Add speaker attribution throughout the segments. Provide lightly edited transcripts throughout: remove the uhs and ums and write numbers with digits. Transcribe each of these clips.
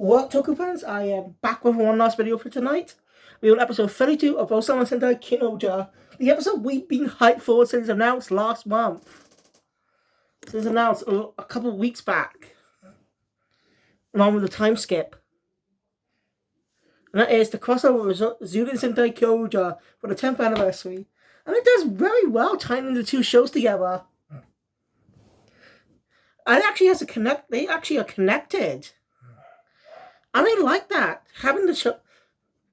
Speaker 1: What Toku fans? I am back with one last video for tonight. We're on episode 32 of Ohsama Sentai King-Ohger, the episode we've been hyped for since announced last month. Since announced a couple weeks back, along with the time skip. And that is the crossover with Zuden Sentai King-Ohger for the 10th anniversary. And it does very well tying the two shows together. And it actually has a they actually are connected. And I like that. Having this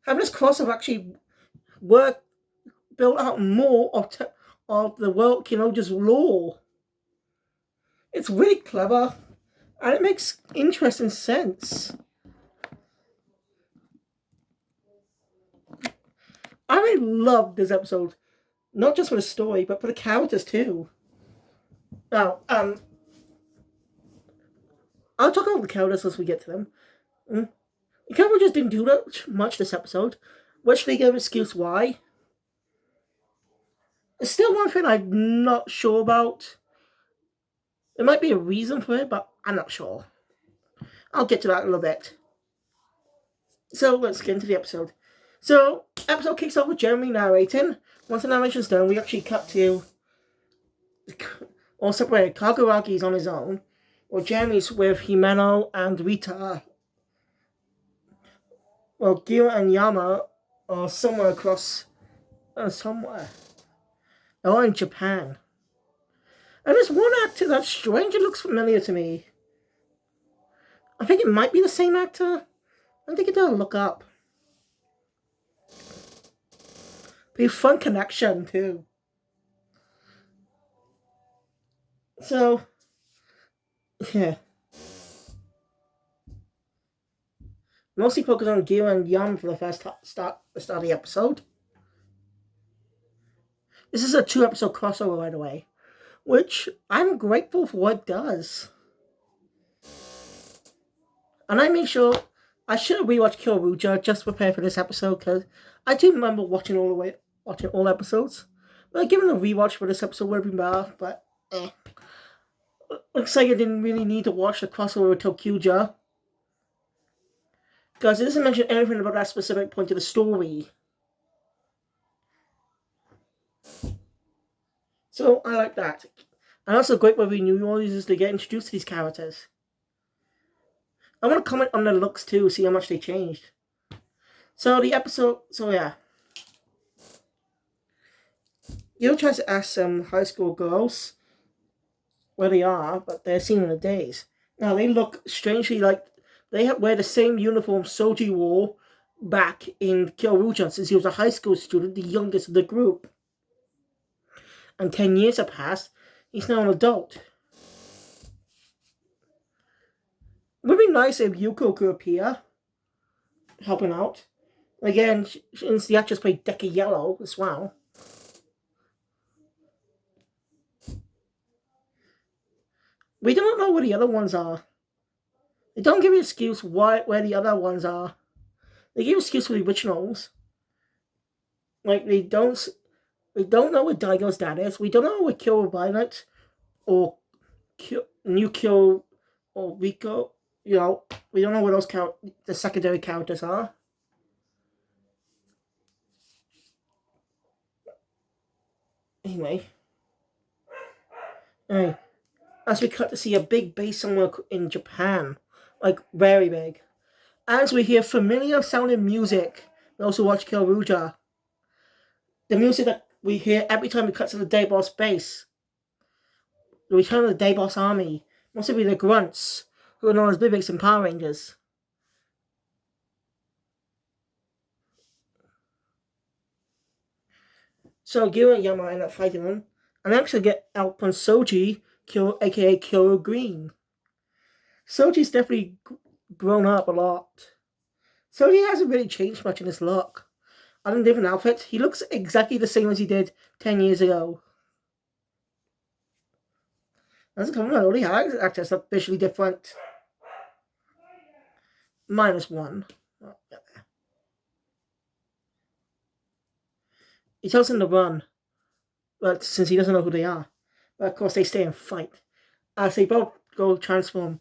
Speaker 1: crossover actually built out more of the world King-Ohger's lore. It's really clever, and it makes interesting sense. I really love this episode, not just for the story, but for the characters too. Now, I'll talk about the characters as we get to them. The characters just didn't do that much this episode, which they gave an excuse why. There's still one thing I'm not sure about. There might be a reason for it, but I'm not sure. I'll get to that in a little bit. So let's get into the episode. So, episode kicks off with Jeremy narrating. Once the narration's done, we actually cut to all separated. Kaguragi's on his own, while Jeremy's with Himeno and Rita. Well, Gil and Yama are somewhere across... somewhere. They're in Japan. And there's one actor that strangely looks familiar to me. I think it might be the same actor. I think it ought to look up. Be a fun connection too. So, yeah. Mostly focus on Gil and Yam for the first start of the episode. This is a 2-episode crossover, by the way, which I'm grateful for what it does. And I made sure I should have rewatched King-Ohger just to prepare for this episode, because I do remember watching all episodes. But given a rewatch for this episode would have been better, but looks like I didn't really need to watch the crossover with King-Ohger, because it doesn't mention anything about that specific point of the story. So I like that. And also great when we new audiences to get introduced to these characters. I want to comment on their looks too, see how much they changed. So the episode, Gil tries to ask some high school girls where they are, but they're seen in the days. Now they look strangely like they wear the same uniform Soji wore back in King-Ohger since he was a high school student, the youngest of the group. And 10 years have passed, he's now an adult. It would be nice if Yuko could appear, helping out. Again, since the actress played Deca Yellow as well. We don't know where the other ones are. They don't give you an excuse where the other ones are. They give an excuse for the originals. Like, we don't know what Daigo's dad is. We don't know what Kyo Violet or New Kyo or Rico. We don't know what the secondary characters are. Anyway. As we cut to see a big base somewhere in Japan. Like, very big. As we hear familiar sounding music, those who watch King-Ohger. The music that we hear every time we cut to the Day-Boss base. The return of the Day-Boss army. Must be the Grunts, who are known as Bibiks and Power Rangers. So Gil and Yama end up fighting them, and actually get help from Soji, aka Kyo Green. Soji's definitely grown up a lot. Soji hasn't really changed much in his look. In a different outfit, he looks exactly the same as he did 10 years ago. That's a compliment. Only actors are visually different. -1. He tells them to run, but since he doesn't know who they are. But of course, they stay and fight. As they both go transform.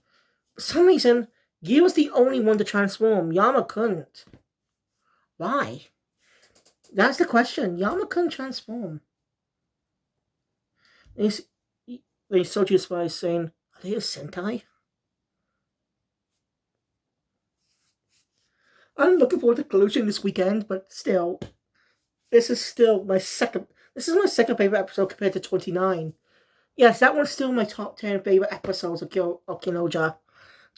Speaker 1: For some reason, Gil was the only one to transform. Yama couldn't. Why? That's the question. Yama couldn't transform. And Soji's by saying, "Are they a Sentai?" I'm looking forward to conclusion this weekend, but still, this is still my second. This is my second favorite episode compared to 29. Yes, that one's still my top 10 favorite episodes of King-Ohger.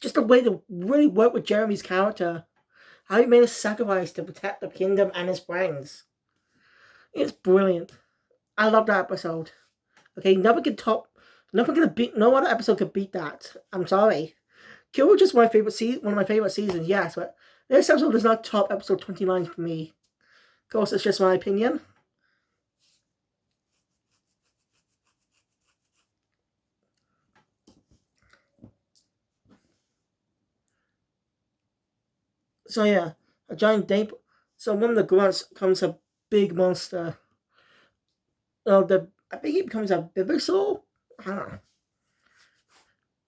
Speaker 1: Just the way they really work with Jeremy's character. How he made a sacrifice to protect the kingdom and his friends. It's brilliant. I love that episode. Okay, nothing can beat. No other episode could beat that. I'm sorry. King-Ohger is my favorite one of my favorite seasons. Yes, but this episode is not top episode 29 for me. Of course, it's just my opinion. So yeah, a giant ape. So one of the grunts becomes a big monster. I think he becomes a Bibisaur. I don't know.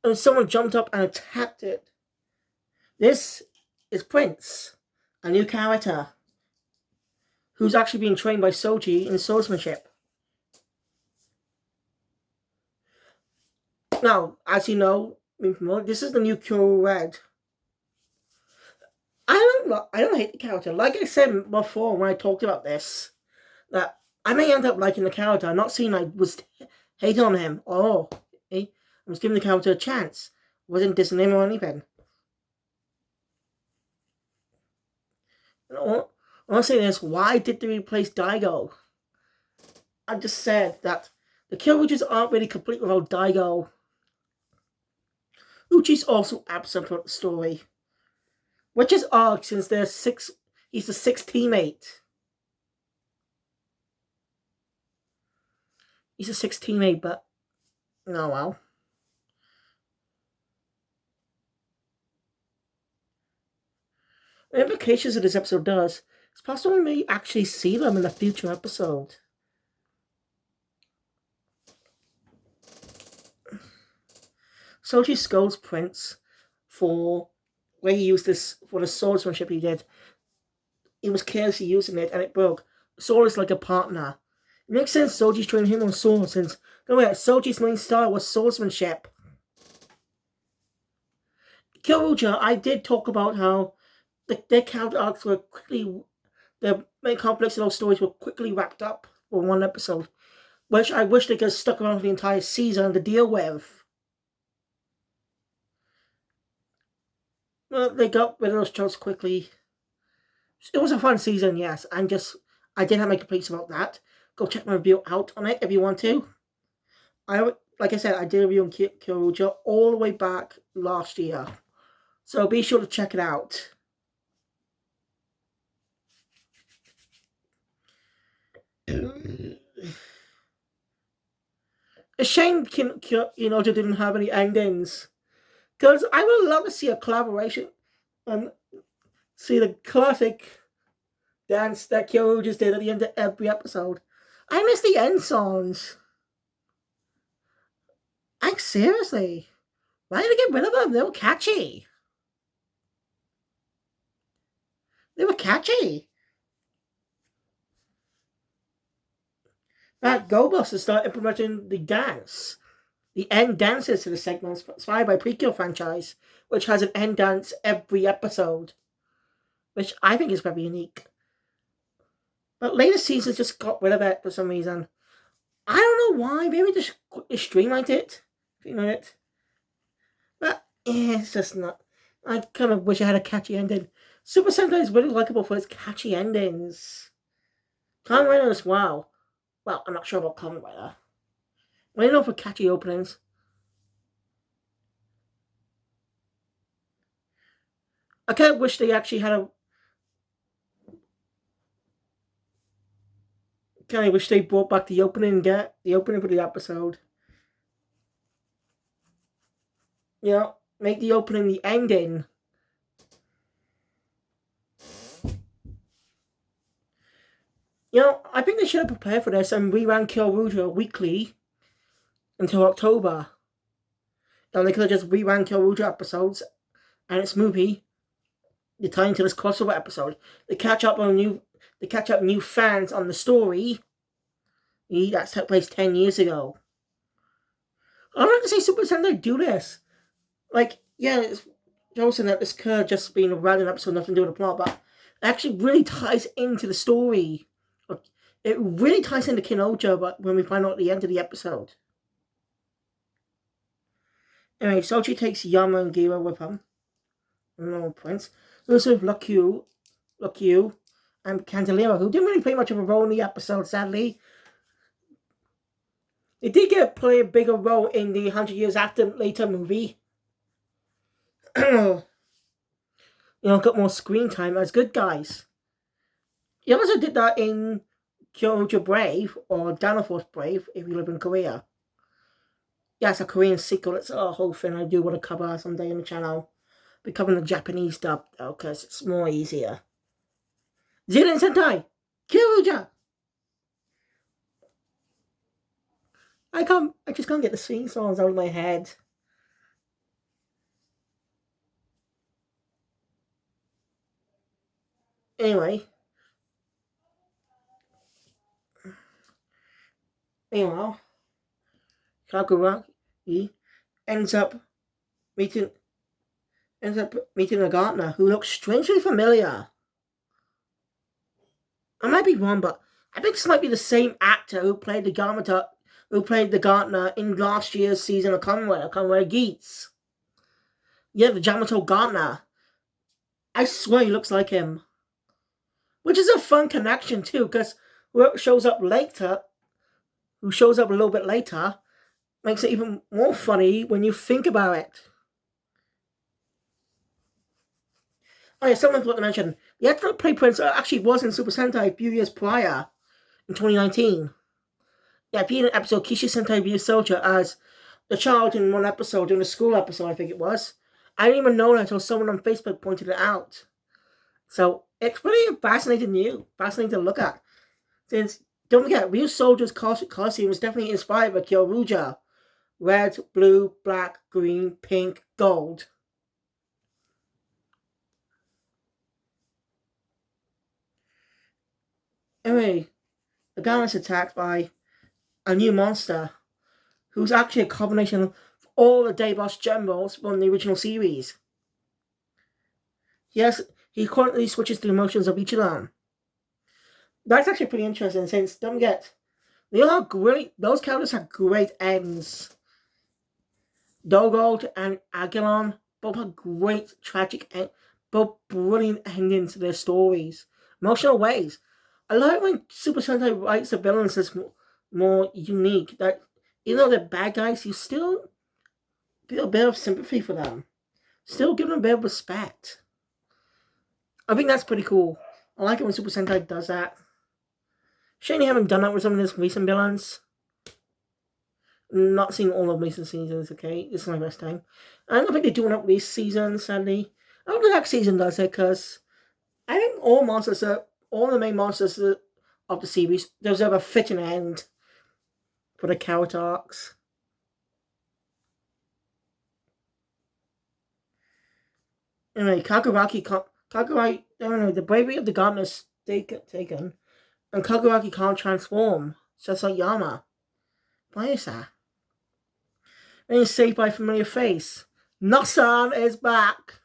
Speaker 1: And someone jumped up and attacked it. This is Prince, a new character who's actually being trained by Soji in swordsmanship. Now, as you know, this is the new Kyo Red. I don't hate the character. Like I said before when I talked about this, that I may end up liking the character. I'm not saying I was hating on him. I was giving the character a chance. I wasn't dissing him or anything. I want to say this. Why did they replace Daigo? I just said that the Killwitches aren't really complete without Daigo. Uchi's also absent from the story. Which is odd since he's the sixth teammate. He's a sixth teammate, but oh well. The implications of this episode does. It's possible we may actually see them in a future episode. Soji scolds Prince for where he used this for the swordsmanship he did. He was carelessly using it and it broke. Sword is like a partner. It makes sense Soji's training him on sword since Soji's main style was swordsmanship. King-Ohger, I did talk about how their character arcs were the main complex of those stories were quickly wrapped up for one episode, which I wish they could have stuck around for the entire season to deal with. Well, they got rid of those tropes quickly. It was a fun season, yes. I did have my complaints about that. Go check my review out on it if you want to. Like I said, I did a review on King-Ohger all the way back last year. So be sure to check it out. A shame King-Ohger didn't have any endings. Because I would love to see a collaboration and see the classic dance that Kyo just did at the end of every episode. I miss the end songs. Like, seriously. Why did they get rid of them? They were catchy. Go Busters start implementing the dance. The end dances to the segments inspired by Precure franchise, which has an end dance every episode, which I think is very unique. But later seasons just got rid of it for some reason. I don't know why. Maybe just streamlined it. But it's just not. I kind of wish I had a catchy ending. Super Sentai is really likable for its catchy endings. Kamen Rider as well. Well, I'm not sure about Kamen Rider. Well, you know, for catchy openings. I kind of wish they actually had kind of wish they brought back the opening for the episode. You know, make the opening the ending. You know, I think they should have prepared for this and reran King-Ohger weekly until October. And they could have just reran King-Ohger episodes and its movie, they tie into this crossover episode. They catch up new fans on the story that took place 10 years ago. I'm not gonna say Super Sentai do this. Like, yeah, it's Joseph that this could just being a random episode, nothing to do with the plot, but it actually really ties into the story. It really ties into King-Ohger, but when we find out at the end of the episode. Anyway, Sochi takes Yama and Gira with him. No Prince. Also with Lakyu, and Candelera, who didn't really play much of a role in the episode, sadly. They did play a bigger role in the 100 Years Later movie. Got more screen time as good guys. He also did that in King-Ohger Brave, or Dinosaur Brave, if you live in Korea. Yeah, it's a Korean sequel. It's a whole thing I do want to cover someday on the channel. Be covering the Japanese dub, though, because it's more easier. Zirin Sentai! King-Ohger! I just can't get the sing songs out of my head. Anyway. Meanwhile, Kaguragi ends up meeting a gardener who looks strangely familiar. I might be wrong, but I think this might be the same actor who played the gardener in last year's season of Conway Geats. Yeah, the Yamato gardener. I swear he looks like him. Which is a fun connection too, because who shows up a little bit later, makes it even more funny when you think about it. Oh yeah, someone forgot to mention, the actor that played Prince actually was in Super Sentai a few years prior, in 2019. Yeah, appeared in episode Kishi Sentai View Soldier as the child in one episode, during a school episode, I think it was. I didn't even know that until someone on Facebook pointed it out. So, it's pretty fascinating to look at. Since, don't forget, Real Soldier's costume was definitely inspired by King-Ohger. Red, blue, black, green, pink, gold. Anyway, the guy is attacked by a new monster, who's actually a combination of all the Day Boss generals from the original series. Yes, he currently switches the emotions of each of them. That's actually pretty interesting, since, don't forget, those characters have great ends. Dogold and Agilon both have great, both brilliant endings to their stories. Emotional ways. I like when Super Sentai writes the villains as more unique, that even though they're bad guys, you still feel a bit of sympathy for them. Still give them a bit of respect. I think that's pretty cool. I like it when Super Sentai does that. Shame they haven't done that with some of his recent villains. Not seeing all of recent seasons, okay? This is my first time. I don't think they're doing it with this season, sadly. I hope the next season does it, because I think all the main monsters of the series deserve a fitting end for the character arcs. Anyway, the bravery of the gardener is taken, and Kaguraki can't transform, just like Yama. Why is that? And he's saved by a familiar face. Nasan is back!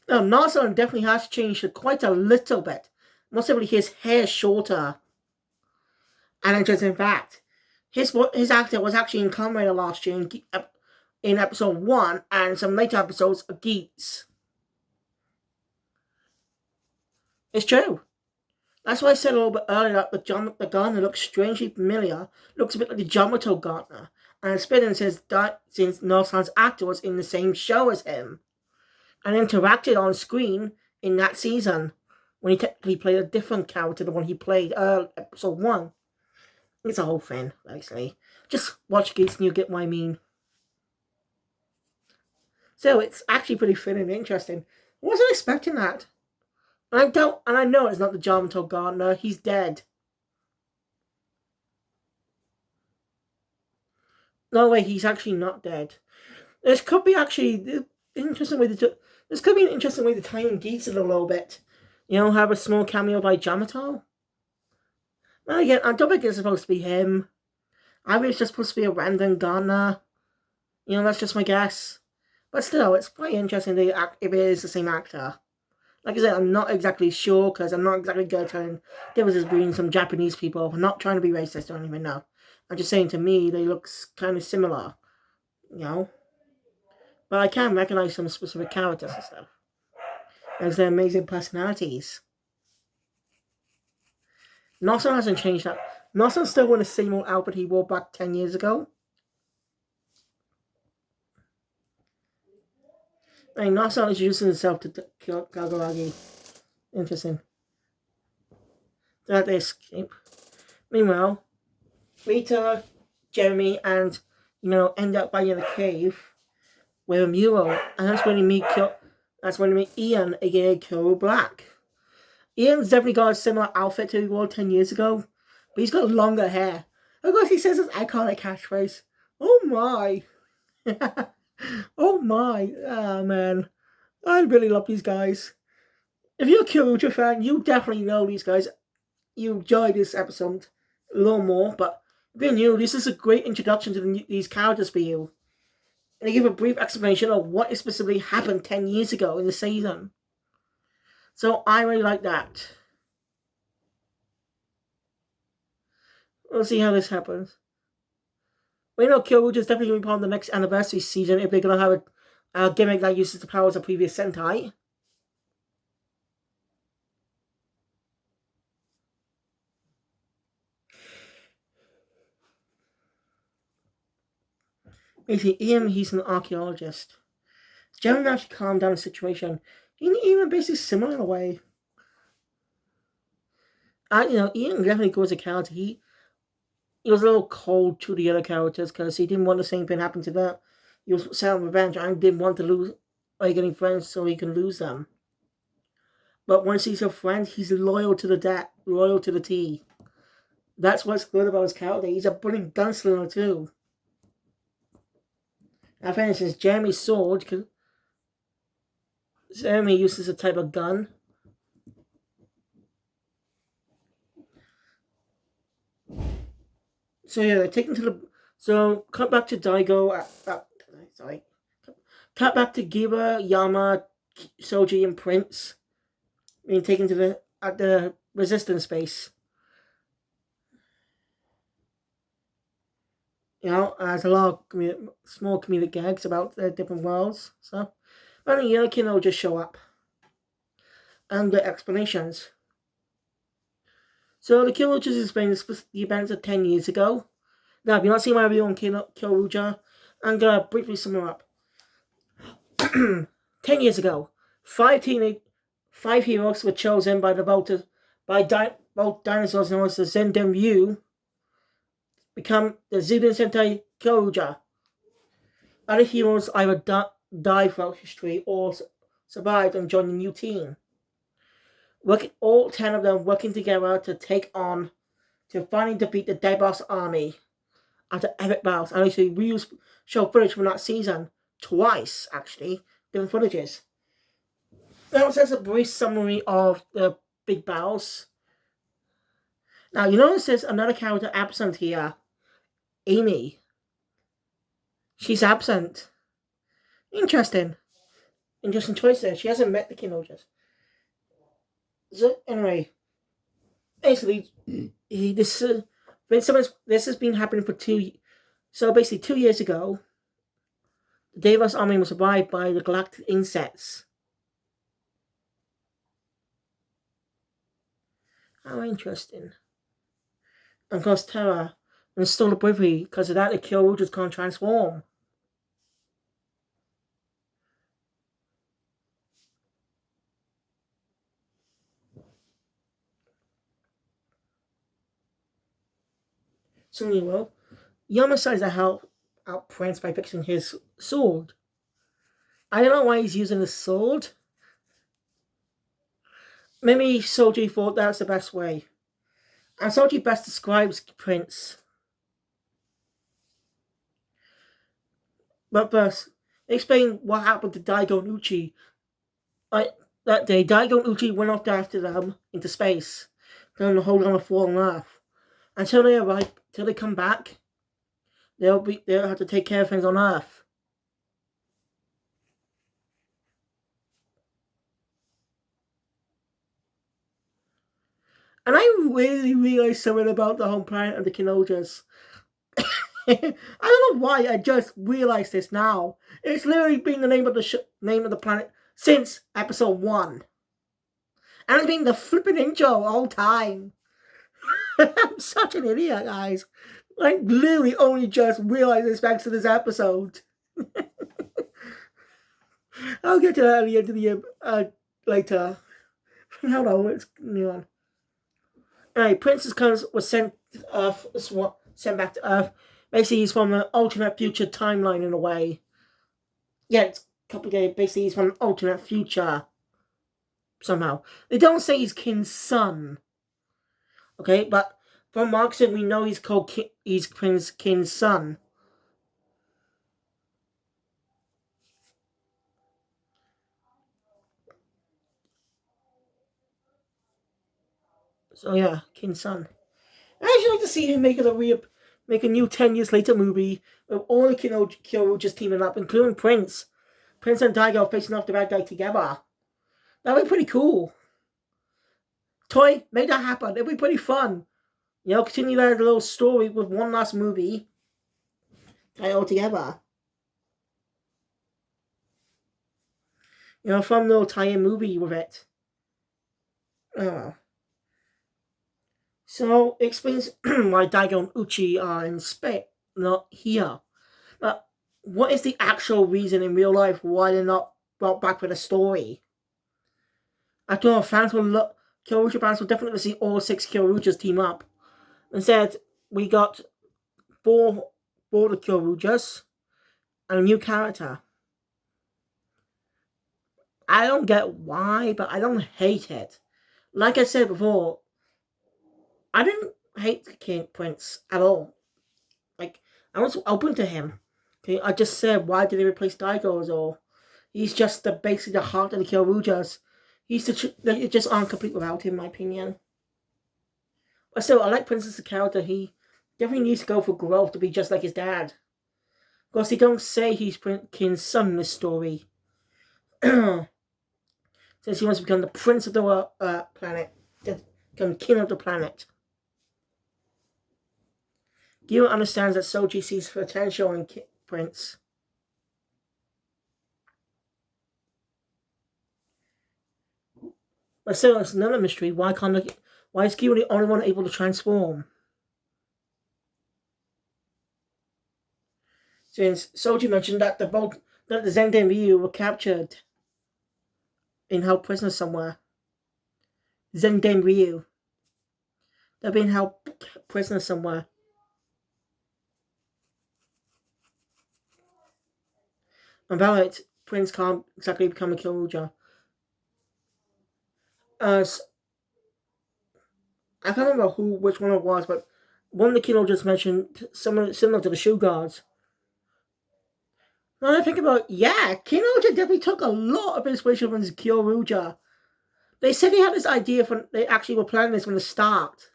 Speaker 1: Now, Nasan definitely has changed quite a little bit. Most simply, his hair shorter. And just in fact, his actor was actually in Kamen Rider last year in episode 1 and some later episodes of Geats. It's true. That's why I said a little bit earlier that the gardener looks strangely familiar, looks a bit like the Yamato gardener. And it's been since Nasan's actor was in the same show as him and interacted on screen in that season when he technically played a different character than the one he played episode 1. It's a whole thing, basically. Just watch Geats and you'll get what I mean. So it's actually pretty fun and interesting. I wasn't expecting that. And I know it's not the Yamato gardener. He's dead. No way, he's actually not dead. This could be actually interesting way to. This could be an interesting way to tie in Geese a little bit. You know, have a small cameo by Yamato. Well, again, I don't think it's supposed to be him. I think it's just supposed to be a random gardener. You know, that's just my guess. But still, it's quite interesting if it is the same actor. Like I said, I'm not exactly sure because I'm not exactly good at telling differences between some Japanese people. I'm not trying to be racist or anything, no. I'm just saying to me, they look kind of similar. You know? But I can recognize some specific characters and stuff. As their amazing personalities. Nelson hasn't changed that. Nelson's still wearing the same old outfit he wore back 10 years ago. I mean, Nelson is using himself to kill Kaguragi. Interesting. That they escape. Meanwhile, Rita, Jeremy, and end up by in a cave with a mural, and that's when you meet Ian, aka Kuro Black. Ian's definitely got a similar outfit to he wore 10 years ago, but he's got longer hair. Of course, he says his iconic catchphrase, "Oh my!" Oh my! Ah, man, I really love these guys. If you're a Kyoto fan, you definitely know these guys. You enjoyed this episode a little more, but if you're new, this is a great introduction to these characters for you. And they give a brief explanation of what specifically happened 10 years ago in the season. So I really like that. We'll see how this happens. We know Kyoto is definitely going to be part of the next anniversary season if they're going to have a gimmick that uses the powers of previous Sentai. Basically, Ian, he's an archaeologist. Jeremy managed to calm down the situation. Ian basically similar in a way. Ian definitely goes a character. He was a little cold to the other characters because he didn't want the same thing happen to them. He was set on revenge and didn't want to lose by getting friends so he can lose them. But once he's a friend, he's loyal to loyal to the T. That's what's good about his character. He's a brilliant gunslinger too. Now, for instance, Jeremy's sword, because Jeremy uses a type of gun. So yeah, they're taken to the. So cut back to Daigo. Sorry. Cut back to Giba, Yama, Soji, and Prince being taken to the resistance base. There's a lot of small comedic gags about the different worlds. So, but the other kid will just show up and get explanations. So the Kyorujas explains the events of 10 years ago. Now, if you're not seeing my review on Kyoruja, I'm going to briefly sum it up. 10 years ago, five heroes were chosen by the voters, both dinosaurs known as the Zenden Ryu, become the Zuden Sentai Kyoruja. Other heroes either died throughout history or survived and joined the new team. All 10 of them working together to finally defeat the Dead Boss army after epic battles. And actually, we show footage from that season twice, actually, different footages. Now it says a brief summary of the big battles. Now, you notice there's another character absent here. Amy. She's absent. Interesting choice there. She hasn't met the King-Ohgers. So anyway, basically, this has been happening for 2 years. So basically, 2 years ago, the Davos army was survived by the galactic insects. How interesting. And of course, Terra installed a bravery because of that the Kyorujas can't transform. So anyway, Yama decides to help out Prince by fixing his sword. I don't know why he's using the sword. Maybe Soji thought that was the best way. And Soji best describes Prince. But first, They explain what happened to Daigo and Uchi. That day, Daigo and Uchi went off after them into space, going to hold on to fallen Earth. Until they arrive, till they come back, they'll have to take care of things on Earth. And I really realized something about the home planet of the King-Ohgers. I don't know why. I just realized this now. It's literally been the name of the planet since episode 1, and it's been the flipping intro all time. I'm such an idiot, guys. I literally only just realized this thanks to this episode. I'll get to that at the end of the year later. Hold on, let's move on. Anyway, Princess was sent back to Earth. Basically, he's from an alternate future timeline in a way. Yeah, it's complicated. Basically, he's from an alternate future. Somehow. They don't say he's King's son. Okay, but from marketing, we know he's Prince King's son. So yeah, King's son. I actually like to see him make a new 10 years later movie with all the Kyo just teaming up, including Prince. Prince and Daigo facing off the bad guy together. That'd be pretty cool. Toy, make that happen. It'd be pretty fun. Continue that little story with one last movie. Tie it all together. Fun little tie-in movie with it. Oh. So it explains why Daigo and Uchi are in space, not here. But what is the actual reason in real life why they're not brought back for the story? After all, Kyoruja fans will definitely see all 6 Kyorujas team up. Instead, we got 4 border Kyorujas and a new character. I don't get why, but I don't hate it. Like I said before, I didn't hate the King Prince at all. Like, I was open to him. Okay, I just said, why did they replace Daigo or? He's just basically the heart of the Kyorujas. They just aren't complete without him, in my opinion. But still, I like Prince as a character. He definitely needs to go for growth to be just like his dad. Of course, they don't say he's King's son in this story. Since he wants to become the prince of the planet. Become king of the planet. Gil understands that Soji sees potential in Prince. But still, it's another mystery. Why is Gil the only one able to transform? Since Soji mentioned that the Zengde and Ryu were captured and held prisoners somewhere. Zengde and Ryu. They're being held prisoners somewhere. About it, Prince can't exactly become a Kyoruja. I can't remember which one it was, but one of the Kino just mentioned similar to the Shoe Guards. Now I think about Kinoja definitely took a lot of inspiration from Kyoruja. They said they had this idea they actually were planning this from the start.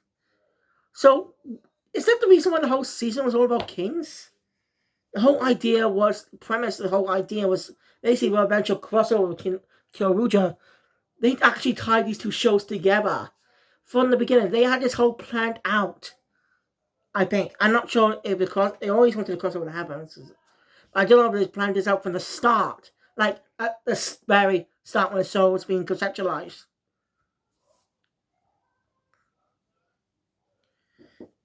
Speaker 1: So, is that the reason why the whole season was all about kings? The whole idea was basically an eventual crossover with Kyoruja. They actually tied these 2 shows together from the beginning. They had this whole planned out. I think. I'm not sure if they always wanted the crossover to happen. I don't know if they planned this out from the start. Like, at the very start when the show was being conceptualized.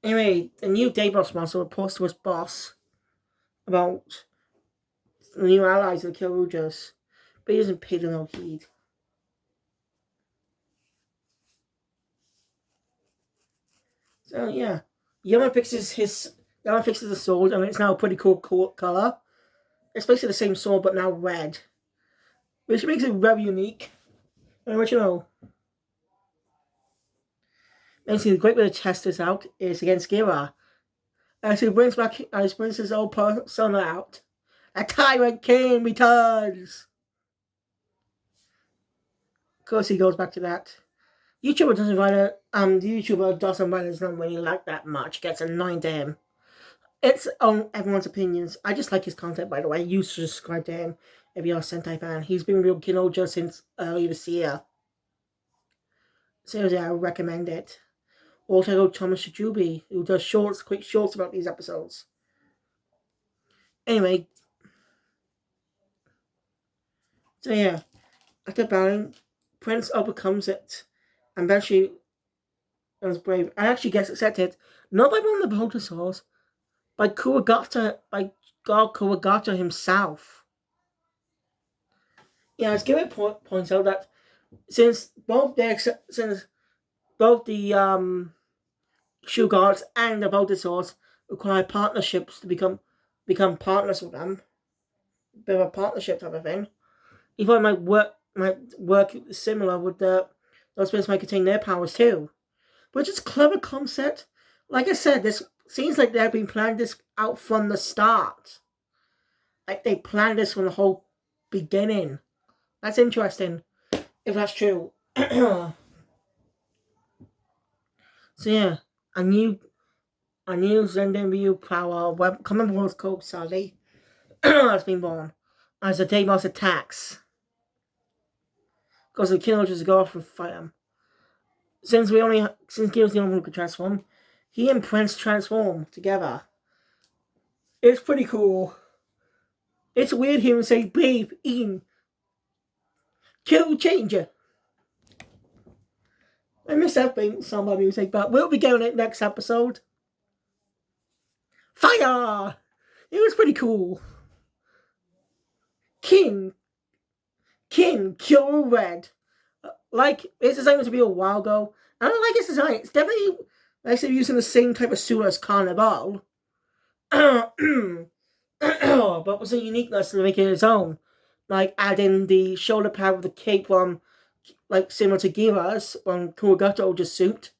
Speaker 1: Anyway, the new Davos sponsor reports to his boss about the new allies of the Kyorujas, but he doesn't pay them no heed. So yeah, Yama fixes the sword, and it's now a pretty cool color. It's basically the same sword, but now red, which makes it very unique and original. Basically, the great way to test this out is against Gira. As he brings his old persona out, A Tyrant King returns! Of course, he goes back to that. YouTuber doesn't write it. The YouTuber doesn't write his not really like that much. Gets annoying to him. It's on everyone's opinions. I just like his content, by the way. You should subscribe to him if you're a Sentai fan. He's been real King-Ohger since early this year. Seriously, I recommend it. Also, Thomas Shijubi, who does quick shorts about these episodes. Anyway, so yeah, after battling, Prince overcomes it, and eventually is brave, and actually gets accepted, not by one of the Voltosaurs, by God Kuwagata himself. Yeah, as Gimmick points out that since both the Shoe Guards and the Voltosaurs require partnerships to become partners with them, a bit of a partnership type of thing. He thought it might work similar with those spirits might contain their powers too. But it's a clever concept. Like I said, this seems like they've been planning this out from the start. Like they planned this from the whole beginning. That's interesting, if that's true. So yeah, a new Zenden Ryu power common world code sadly has been born as the Deimos attacks. Because the killer just go off and fight him. Since Gil's the only one who can transform, he and Prince transform together. It's pretty cool. It's weird hearing him say, "Babe, Ian, kill changer." I miss that samba music, but we'll be getting it next episode. Fire! It was pretty cool. King, Cure Red. Like, it's designed to be a while ago. I don't like its design. It's definitely actually using the same type of suit as Carnival. But with some uniqueness to make it its own. Like adding the shoulder pad with the cape from, like, similar to Gira's on Kuwagata suit.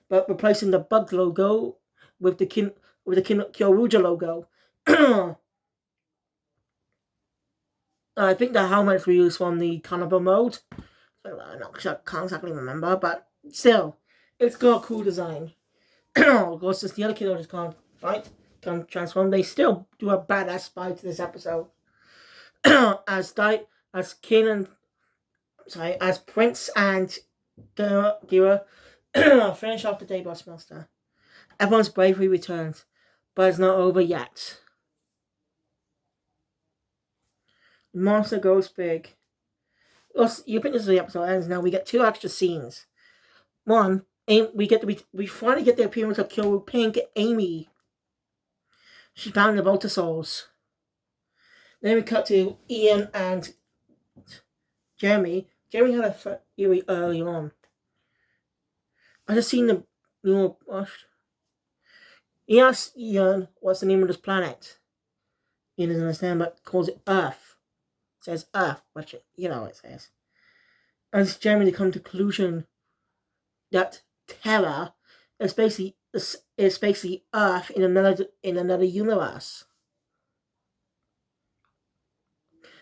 Speaker 1: But replacing the bug logo with the Kyoruja logo. I think the helmets were used from the Carnival mode. I can't exactly remember, but still, it's got a cool design. Of course, since the other King-Ohgers can't transform, they still do a badass fight to this episode. as Prince and Gira finish off the day boss master. Everyone's bravery returns, but it's not over yet. The monster goes big. You think this is the episode ends now. We get 2 extra scenes. One, we finally get the appearance of Kyoru Pink Amy. She found the Voltosaurs. Then we cut to Ian and Jeremy. Jeremy had a theory early on. I just seen the new watched. He asked Ian what's the name of this planet. He doesn't understand, but calls it Earth. It says Earth, which you know what it says. And Jeremy to come to the conclusion that Terra is basically Earth in another universe.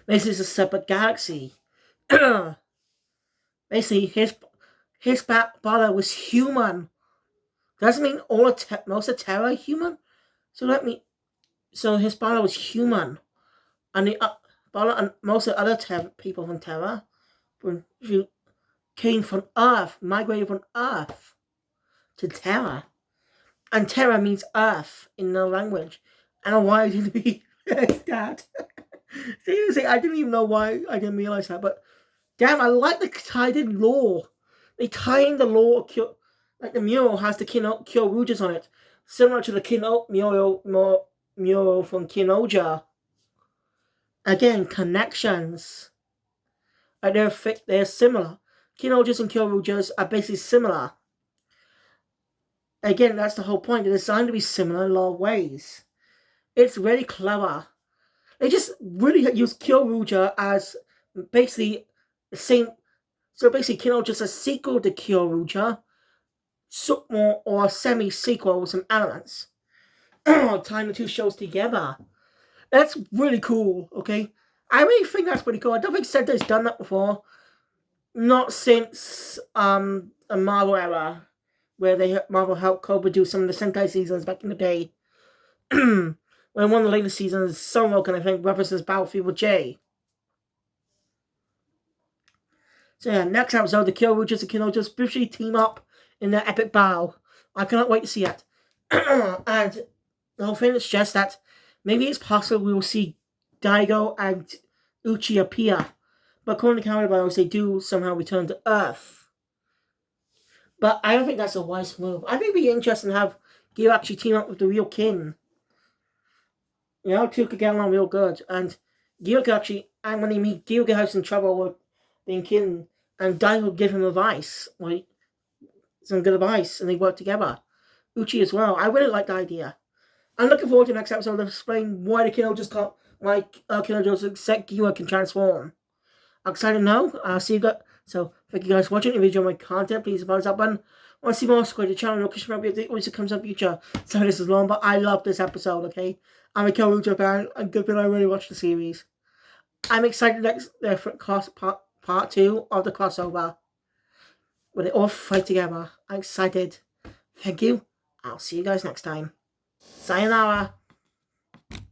Speaker 1: Basically, it's a separate galaxy. Basically, his father was human. Doesn't mean most of Terra are human. So his father was human, and most of the other people from Terra came from Earth, migrated from Earth to Terra. And Terra means Earth in the language. I don't know why I didn't realize that. Seriously, I didn't even know why I didn't realize that. But damn, I like the tied-in lore. They tie in the lore of like the mural has the Kyorujas on it, similar to the mural from King-Ohger. Again, connections. Like they're similar. King-Ohgers and Kyorujas are basically similar. Again, that's the whole point. They're designed to be similar in a lot of ways. It's really clever. They just really use Kyoruja as basically the same. So basically, King-Ohger is a sequel to Kyoruja, or a semi-sequel with some elements. Tying the 2 shows together. That's really cool, okay? I really think that's pretty cool. I don't think Sentai's done that before. Not since a Marvel era, where Marvel helped Cobra do some of the Sentai seasons back in the day. When one of the latest seasons, Sunroken, I think, references Battlefield J. So yeah, next episode, the Kyoryugers and King-Ohgers briefly team up in their epic battle. I cannot wait to see it. And the whole thing is just that maybe it's possible we will see Daigo and Uchi appear. But according to Counter Bios, they do somehow return to Earth. But I don't think that's a wise move. I think it'd be interesting to have Gyo actually team up with the real King. You know, two could get along real good. And Gyo could actually, and when they meet, Gyo could have some trouble with being King, and Daigo would give him advice, like some good advice, and they work together. Uchi as well. I really like the idea. I'm looking forward to the next episode of explaining why the King-Ohgers can't, like, King-Ohgers except Gyo can transform. I'm excited to know. I'll see you guys. So, thank you guys for watching. If you enjoy my content, please hit the thumbs up button. Want to see more, subscribe to the channel. Notification will be updated always comes up in the future. So this is long, but I love this episode, okay? I'm a King-Ohger fan, and good that I really watched the series. I'm excited for part 2 of the crossover, where they all fight together. I'm excited. Thank you. I'll see you guys next time. Sayonara.